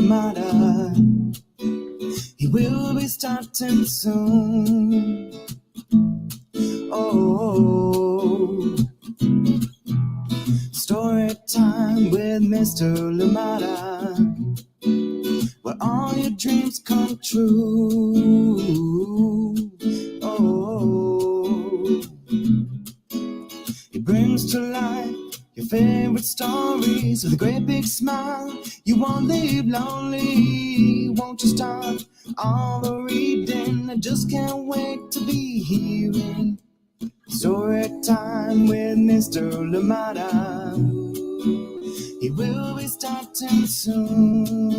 Lamada. He will be starting soon. Oh, story time with Mr. Lamada, where all your dreams come true. Oh, he brings to life your favorite stories with a great big smile. You won't leave lonely, won't you start all the reading? I just can't wait to be hearing story time with Mr. Lamada. He will be starting soon.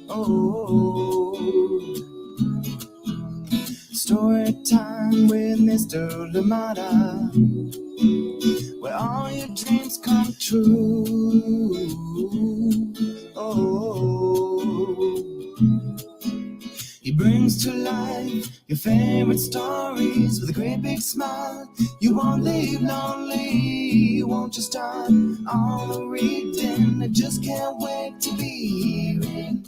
Oh, story time with Mr. Lamada, where all your dreams come true. Oh, he brings to life your favorite stories with a great big smile. You won't leave lonely, won't you start all the reading? I just can't wait to be hearing.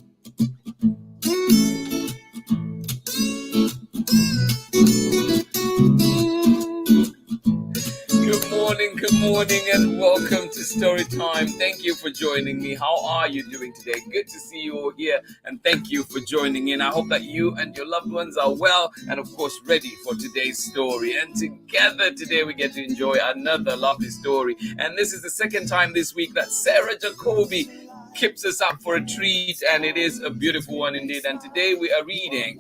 Good morning, and welcome to Story Time. Thank you for joining me. How are you doing today? Good to see you all here, and thank you for joining in. I hope that you and your loved ones are well, and of course ready for today's story. And together today we get to enjoy another lovely story. And this is the second time this week that Sarah Jacoby keeps us up for a treat, and it is a beautiful one indeed. And today we are reading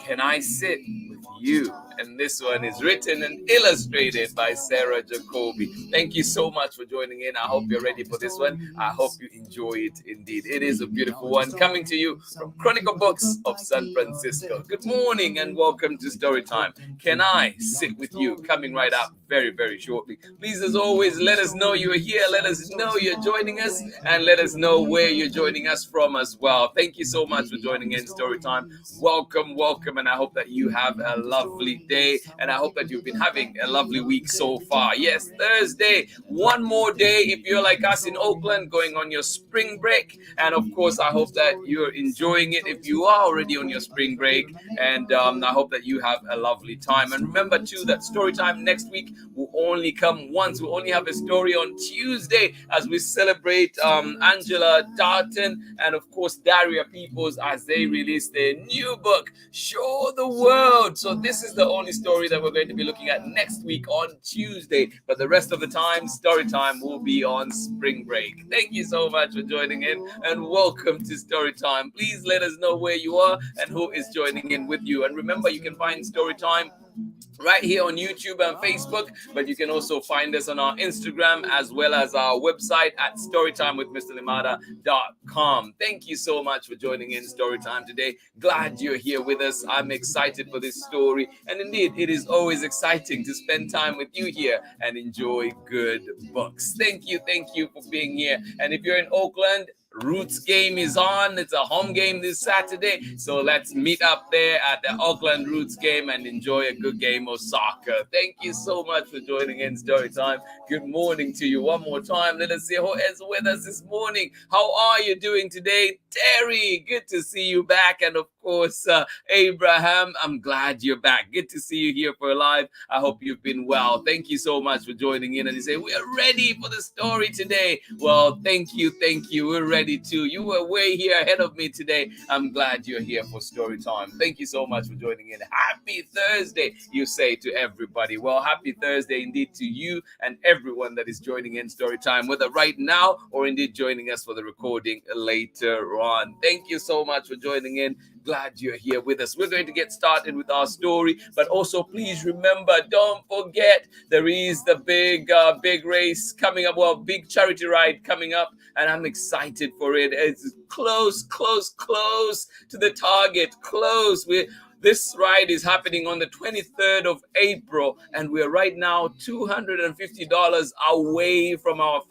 Can I Sit With You? And this one is written and illustrated by Sarah Jacoby. Thank you so much for joining in. I hope you're ready for this one. I hope you enjoy it indeed. It is a beautiful one coming to you from Chronicle Books of San Francisco. Good morning and welcome to Story Time. Can I Sit With You? Coming right up very, very shortly. Please, as always, let us know you're here. Let us know you're joining us, and let us know where you're joining us from as well. Thank you so much for joining in Story Time. Welcome, and I hope that you have a lovely day, and I hope that you've been having a lovely week so far. Yes, Thursday, one more day if you're like us in Oakland, going on your spring break. And of course, I hope that you're enjoying it if you are already on your spring break, and I hope that you have a lovely time. And remember too that story time next week will only come once. We'll only have a story on Tuesday as we celebrate Angela Darton and of course Daria Peoples as they release their new book, Show the World. So this is the only story that we're going to be looking at next week on Tuesday, but the rest of the time, story time will be on spring break. Thank you so much for joining in, and welcome to Story Time. Please let us know where you are and who is joining in with you. And remember, you can find Story Time right here on YouTube and Facebook, but you can also find us on our Instagram as well as our website at storytimewithmrlamada.com. Thank you so much for joining in Storytime today. Glad you're here with us. I'm excited for this story, and indeed it is always exciting to spend time with you here and enjoy good books. Thank you for being here. And if you're in Oakland, Roots game is on. It's a home game this Saturday. So let's meet up there at the Oakland Roots game and enjoy a good game of soccer. Thank you so much for joining in Storytime. Good morning to you one more time. Let us see who is with us this morning. How are you doing today? Terry, good to see you back. And of course, Abraham, I'm glad you're back. Good to see you here for live. I hope you've been well. Thank you so much for joining in. And you say, we are ready for the story today. Well, thank you. We're ready too. You were way here ahead of me today. I'm glad you're here for story time. Thank you so much for joining in. Happy Thursday, you say to everybody. Well, happy Thursday indeed to you and everyone that is joining in story time, whether right now or indeed joining us for the recording later on. Thank you so much for joining in. Glad you're here with us. We're going to get started with our story, but also please remember, don't forget, there is the big race coming up, well, big charity ride coming up, and I'm excited for it. It's close to the target, close. This ride is happening on the 23rd of April, and we're right now $250 away from our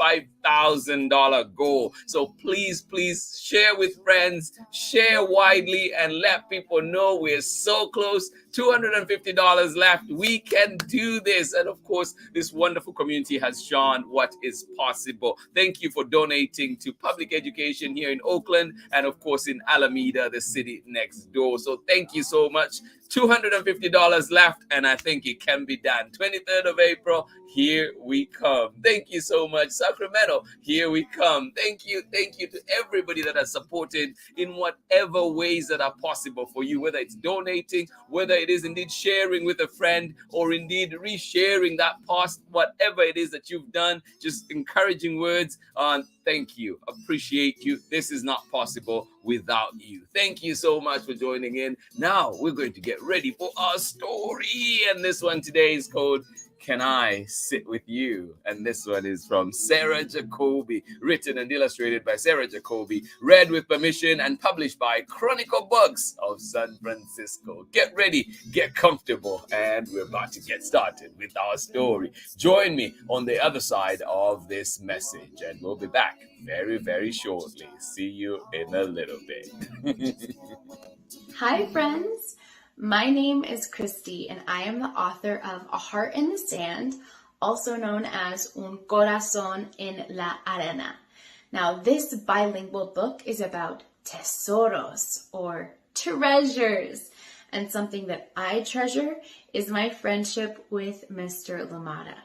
$1,000 goal. So please, please share with friends, share widely, and let people know we're so close. $250 left. We can do this. And of course, this wonderful community has shown what is possible. Thank you for donating to public education here in Oakland and, of course, in Alameda, the city next door. So thank you so much. $250 left, and I think it can be done. 23rd of April, here we come. Thank you so much. Sacramento, here we come. Thank you to everybody that has supported in whatever ways that are possible for you, whether it's donating, whether it is indeed sharing with a friend, or indeed resharing that post, whatever it is that you've done, just encouraging words on thank you, appreciate you. This is not possible without you. Thank you so much for joining in. Now we're going to get ready for our story, and this one today is called Can I Sit With You? And this one is from Sarah Jacoby, written and illustrated by Sarah Jacoby, read with permission and published by Chronicle Books of San Francisco. Get ready, get comfortable, and we're about to get started with our story. Join me on the other side of this message, and we'll be back very, very shortly. See you in a little bit. Hi, friends. My name is Christy, and I am the author of A Heart in the Sand, also known as Un Corazón en la Arena. Now, this bilingual book is about tesoros, or treasures, and something that I treasure is my friendship with Mr. Lamada.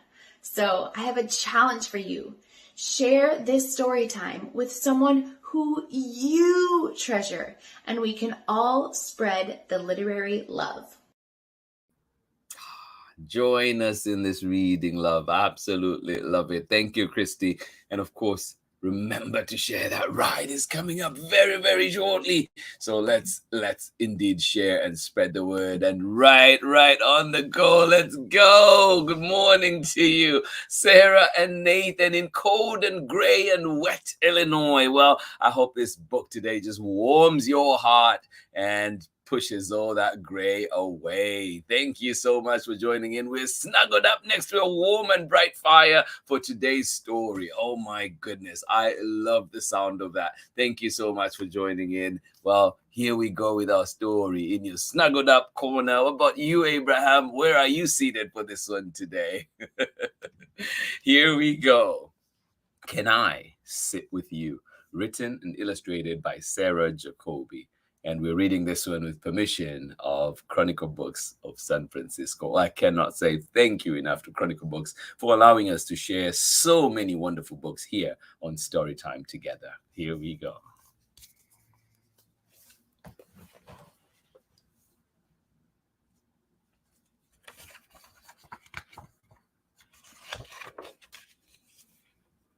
So I have a challenge for you. Share this story time with someone who you treasure, and we can all spread the literary love. Join us in this reading, love. Absolutely love it. Thank you, Christy. And of course, remember to share. That ride is coming up very, very shortly. So let's indeed share and spread the word. And right on the go. Let's go. Good morning to you, Sarah and Nathan in cold and gray and wet Illinois. Well, I hope this book today just warms your heart and pushes all that gray away. Thank you so much for joining in. We're snuggled up next to a warm and bright fire for today's story. Oh my goodness, I love the sound of that. Thank you so much for joining in. Well, here we go with our story in your snuggled up corner. What about you, Abraham? Where are you seated for this one today? Here we go. Can I Sit With You? Written and illustrated by Sarah Jacoby. And we're reading this one with permission of Chronicle Books of San Francisco. I cannot say thank you enough to Chronicle Books for allowing us to share so many wonderful books here on Storytime together. Here we go.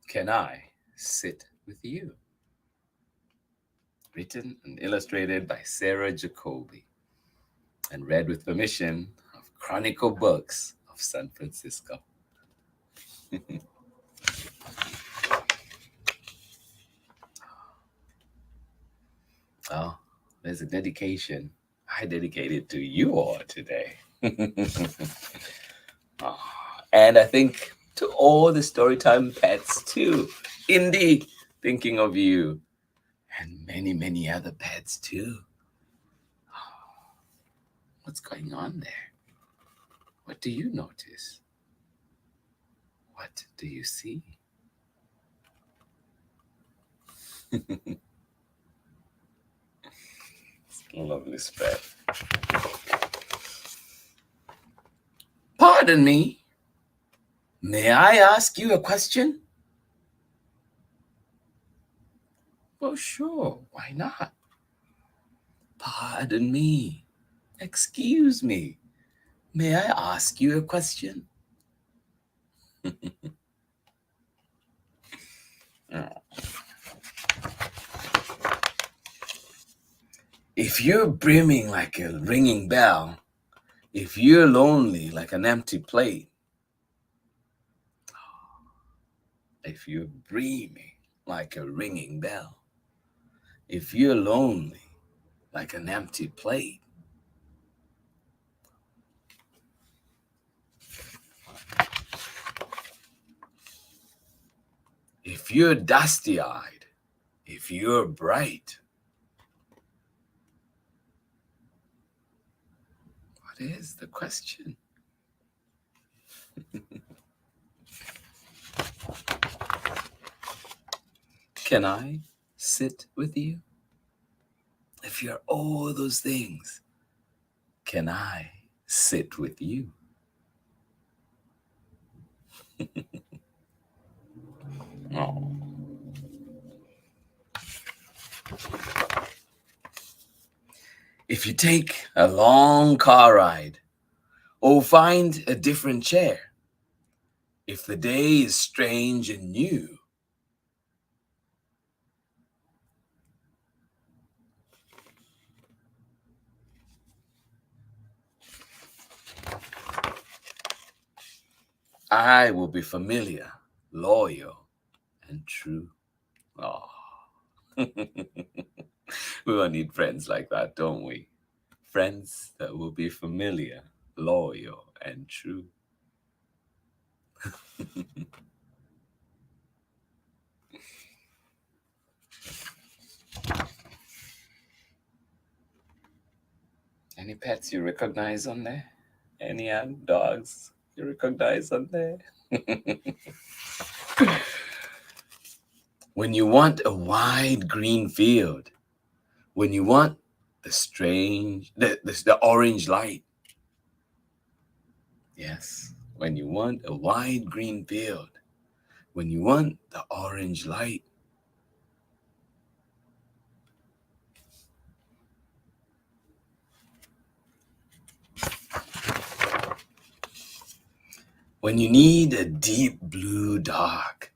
Can I Sit With You? Written and illustrated by Sarah Jacoby, and read with permission of Chronicle Books of San Francisco. Oh, there's a dedication. I dedicate it to you all today. And I think to all the Storytime pets too. Indeed, thinking of you. And many, many other pets too. What's going on there? What do you notice? What do you see? It's a lovely spread. Pardon me. May I ask you a question? Well, sure. Why not? Pardon me. Excuse me. May I ask you a question? If you're brimming like a ringing bell, if you're lonely like an empty plate, if you're breathing like a ringing bell, if you're lonely like an empty plate, If you're dusty-eyed, if you're bright, what is the question? Can I sit with you? If you're all those things, can I sit with you? Oh. If you take a long car ride or find a different chair, if the day is strange and new, I will be familiar, loyal, and true. Oh. We all need friends like that, don't we? Friends that will be familiar, loyal, and true. Any pets you recognize on there? Any dogs you recognize on there? When you want a wide green field, when you want the orange light. Yes, when you want a wide green field, when you want the orange light. When you need a deep blue dark,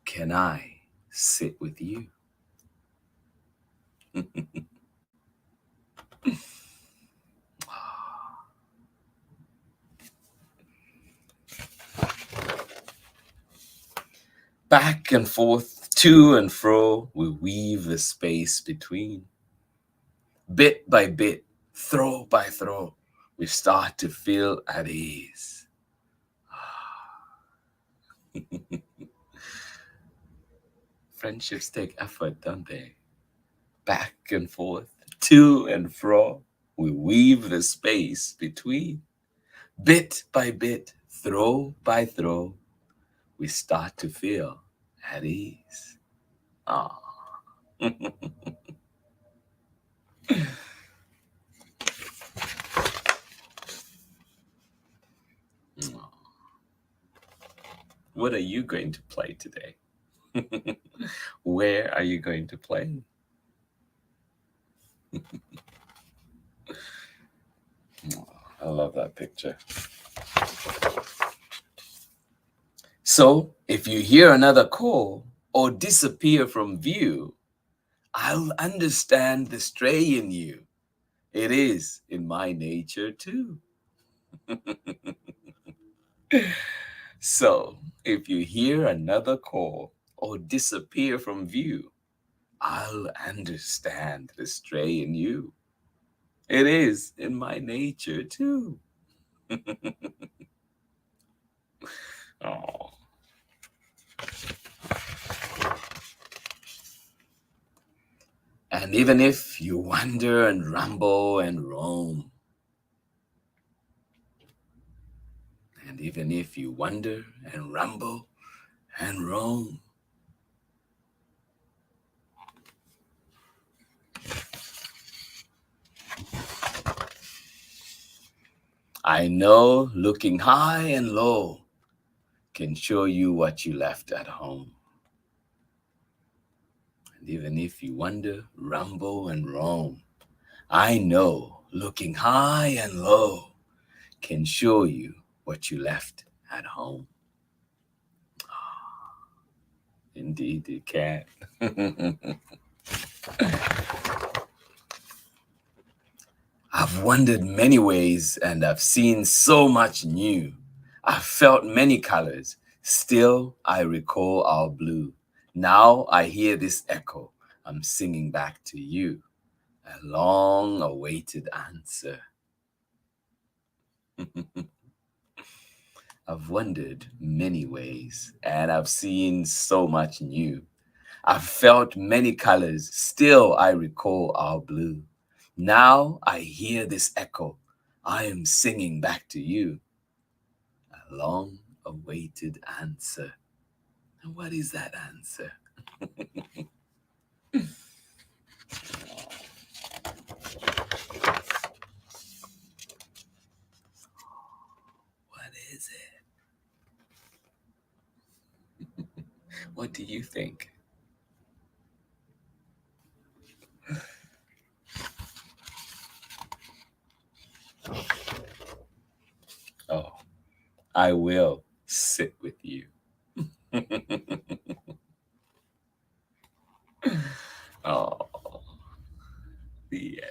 can I sit with you? Back and forth, to and fro, we weave the space between. Bit by bit, throw by throw, we start to feel at ease. Friendships take effort, don't they? Back and forth, to and fro, we weave the space between. Bit by bit, throw by throw, we start to feel at ease. Ah. What are you going to play today? Where are you going to play? I love that picture. So, if you hear another call or disappear from view, I'll understand the stray in you. It is in my nature too. So, if you hear another call or disappear from view, I'll understand the stray in you. It is in my nature too. Oh. And even if you wander and ramble and roam, and even if you wander and ramble and roam, I know looking high and low can show you what you left at home. And even if you wander, ramble, and roam, I know looking high and low can show you what you left at home. Indeed, it can. I've wandered many ways and I've seen so much new. I've felt many colors. Still, I recall our blue. Now I hear this echo. I'm singing back to you. A long-awaited answer. I've wandered many ways, and I've seen so much new. I've felt many colors, still I recall our blue. Now I hear this echo. I am singing back to you a long awaited answer. And what is that answer? What is it? What do you think? Oh, I will sit with you. Oh, the end.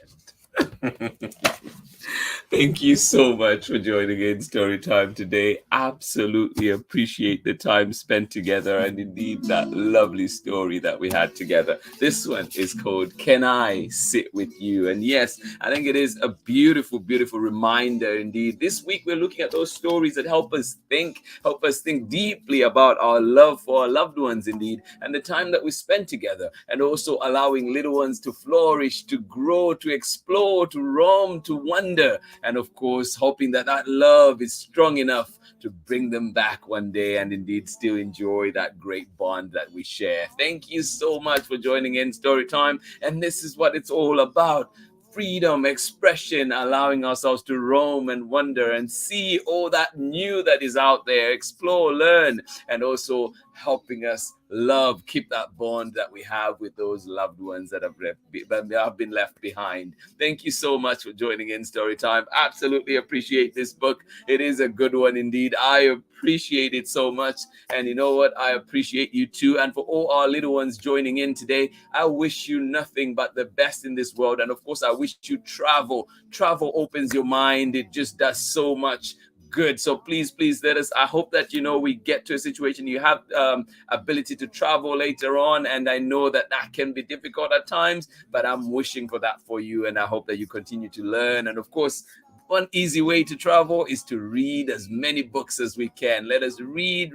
Thank you so much for joining in Storytime today. Absolutely appreciate the time spent together and indeed that lovely story that we had together. This one is called Can I Sit With You? And yes, I think it is a beautiful, beautiful reminder indeed. This week we're looking at those stories that help us think deeply about our love for our loved ones indeed, and the time that we spend together, and also allowing little ones to flourish, to grow, to explore, to roam, to wonder, and of course hoping that that love is strong enough to bring them back one day and indeed still enjoy that great bond that we share. Thank you so much for joining in Storytime, and this is what it's all about. Freedom, expression, allowing ourselves to roam and wonder and see all that new that is out there, explore, learn, and also helping us love, keep that bond that we have with those loved ones that have been left behind. Thank you so much for joining in Storytime. Absolutely appreciate this book. It is a good one indeed. I appreciate it so much. And you know what? I appreciate you too. And for all our little ones joining in today, I wish you nothing but the best in this world. And of course, I wish you travel. Travel opens your mind. It just does so much good. So please let us, I hope that we get to a situation you have ability to travel later on, and I know that can be difficult at times, but I'm wishing for that for you, and I hope that you continue to learn. And of course, one easy way to travel is to read as many books as we can. Let us read,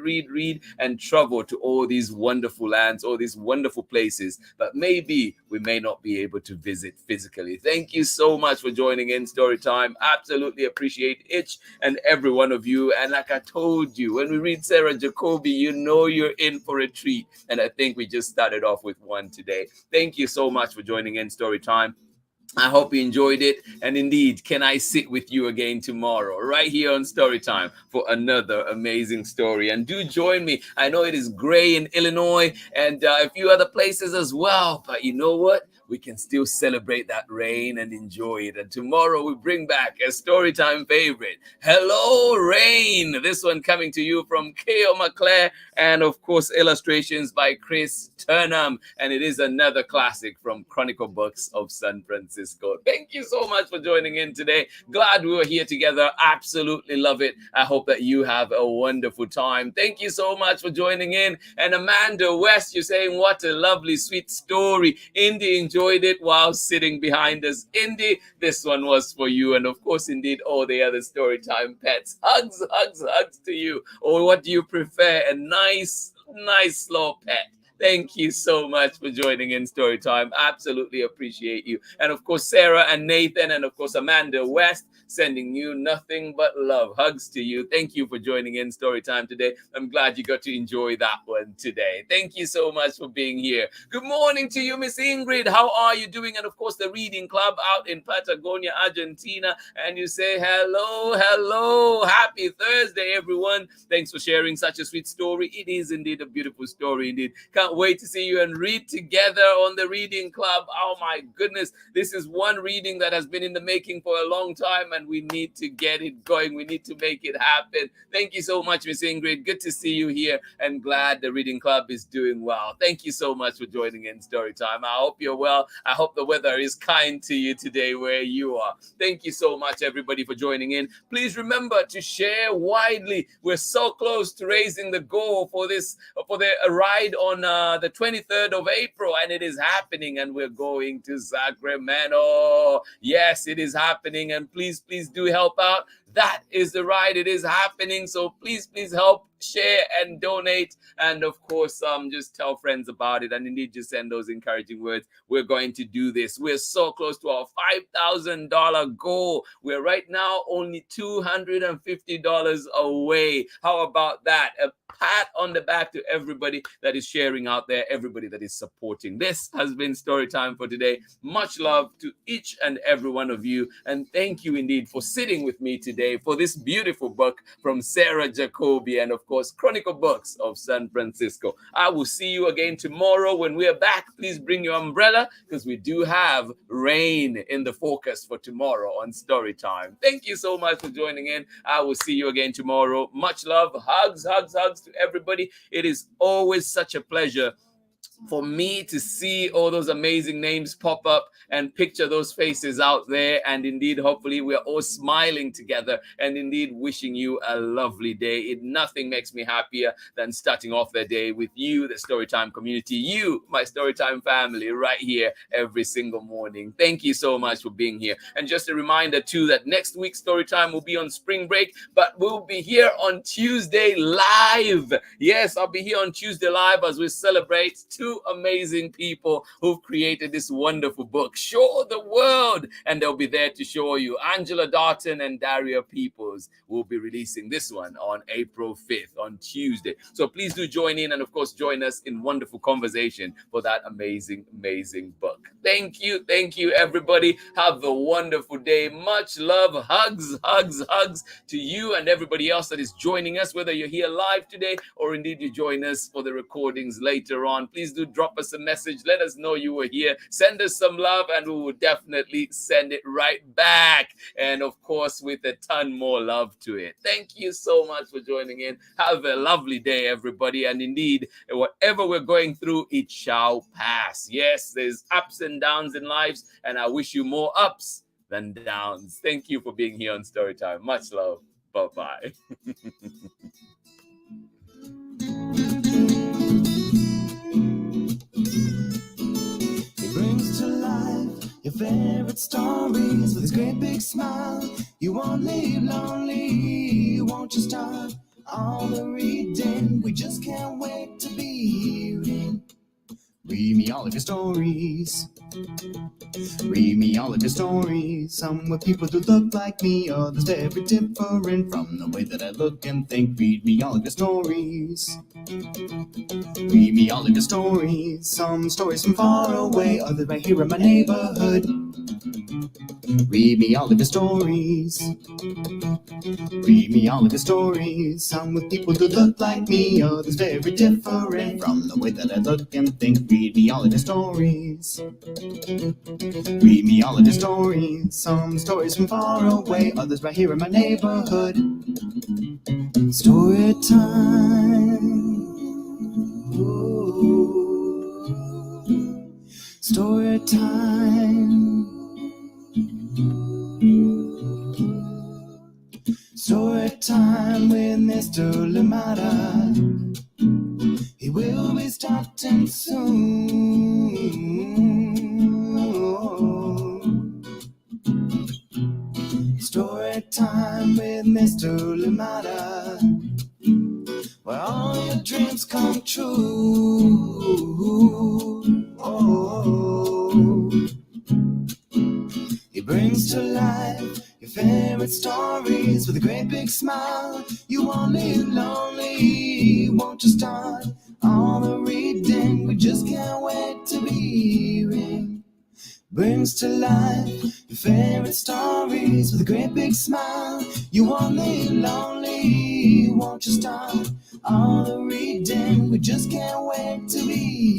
and travel to all these wonderful lands, all these wonderful places, but maybe we may not be able to visit physically. Thank you so much for joining in Storytime. Absolutely appreciate each and every one of you. And like I told you, when we read Sarah Jacoby, you're in for a treat. And I think we just started off with one today. Thank you so much for joining in Storytime. I hope you enjoyed it. And indeed, can I sit with you again tomorrow, right here on Storytime, for another amazing story? And do join me. I know it is gray in Illinois and a few other places as well. But you know what? We can still celebrate that rain and enjoy it. And tomorrow we bring back a Storytime favorite. Hello, Rain. This one coming to you from K.O. McClare. And of course, illustrations by Chris Turnham. And it is another classic from Chronicle Books of San Francisco. Thank you so much for joining in today. Glad we were here together. Absolutely love it. I hope that you have a wonderful time. Thank you so much for joining in. And Amanda West, you're saying what a lovely, sweet story. Indy enjoyed it while sitting behind us. Indy, this one was for you. And of course, indeed, all the other Storytime pets. Hugs to you. Or what do you prefer? A nice slow pet. Thank you so much for joining in Storytime. Absolutely appreciate you. And of course, Sarah and Nathan, and of course, Amanda West, sending you nothing but love. Hugs to you. Thank you for joining in Storytime today. I'm glad you got to enjoy that one today. Thank you so much for being here. Good morning to you, Miss Ingrid. How are you doing? And of course, the Reading Club out in Patagonia, Argentina. And you say hello. Happy Thursday, everyone. Thanks for sharing such a sweet story. It is indeed a beautiful story indeed. Can't wait to see you and read together on the Reading Club. Oh my goodness. This is one reading that has been in the making for a long time, and we need to get it going. We need to make it happen. Thank you so much, Miss Ingrid. Good to see you here, and glad the Reading Club is doing well. Thank you so much for joining in Storytime. I hope you're well. I hope the weather is kind to you today where you are. Thank you so much, everybody, for joining in. Please remember to share widely. We're so close to raising the goal for the ride on the 23rd of April, and it is happening, and we're going to Sacramento. Yes, it is happening, and please do help out. that is the ride. It is happening. So please help share and donate, and of course just tell friends about it, and indeed just send those encouraging words. We're going to do this. We're so close to our $5,000 goal. We're right now only $250 away. How about that? A pat on the back to everybody that is sharing out there, everybody that is supporting. This has been story time for today. Much love to each and every one of you, and thank you indeed for sitting with me today for this beautiful book from Sarah Jacoby, and of course Chronicle Books of San Francisco. I will see you again tomorrow when we are back. Please bring your umbrella, because we do have rain in the forecast for tomorrow on story time. Thank you so much for joining in. I will see you again tomorrow. Much love. Hugs to everybody. It is always such a pleasure for me to see all those amazing names pop up and picture those faces out there. And indeed, hopefully we're all smiling together and indeed wishing you a lovely day. Nothing makes me happier than starting off the day with you, the Storytime community, you, my Storytime family, right here every single morning. Thank you so much for being here. And just a reminder too that next week's Storytime will be on spring break, but we'll be here on Tuesday live. Yes, I'll be here on Tuesday live as we celebrate two amazing people who've created this wonderful book, Show the World, and they'll be there to show you. Angela Darton and Daria Peoples will be releasing this one on April 5th, on Tuesday. So please do join in, and of course join us in wonderful conversation for that amazing book. Thank you everybody. Have a wonderful day. Much love. Hugs to you and everybody else that is joining us, whether you're here live today or indeed you join us for the recordings later on. Please do drop us a message. Let us know you were here. Send us some love and we will definitely send it right back. And of course, with a ton more love to it. Thank you so much for joining in. Have a lovely day, everybody. And indeed, whatever we're going through, it shall pass. Yes, there's ups and downs in lives, and I wish you more ups than downs. Thank you for being here on Storytime. Much love. Bye-bye. Brings to life your favorite stories with his great big smile. You won't leave lonely, won't you start all the reading? We just can't wait to be hearing. Read me all of your stories. Read me all of your stories. Some with people who look like me, others very different from the way that I look and think. Read me all of your stories. Read me all of your stories. Some stories from far away, others right here in my neighborhood. Read me all of your stories. Read me all of your stories. Some with people who look like me, others very different from the way that I look and think. Read me all of your stories. Read me all of your stories. Some stories from far away, others right here in my neighborhood. Story time. Ooh. Story time. Story time with Mr. Lamada. He will be starting soon. Story time with Mr. Lamada, where all your dreams come true. Oh, he brings to life your favorite stories with a great big smile. You won't live lonely, won't you start all the reading? We just can't wait to be hearing. Brings to life your favorite stories with a great big smile. You won't live lonely, won't you start all the reading? We just can't wait to be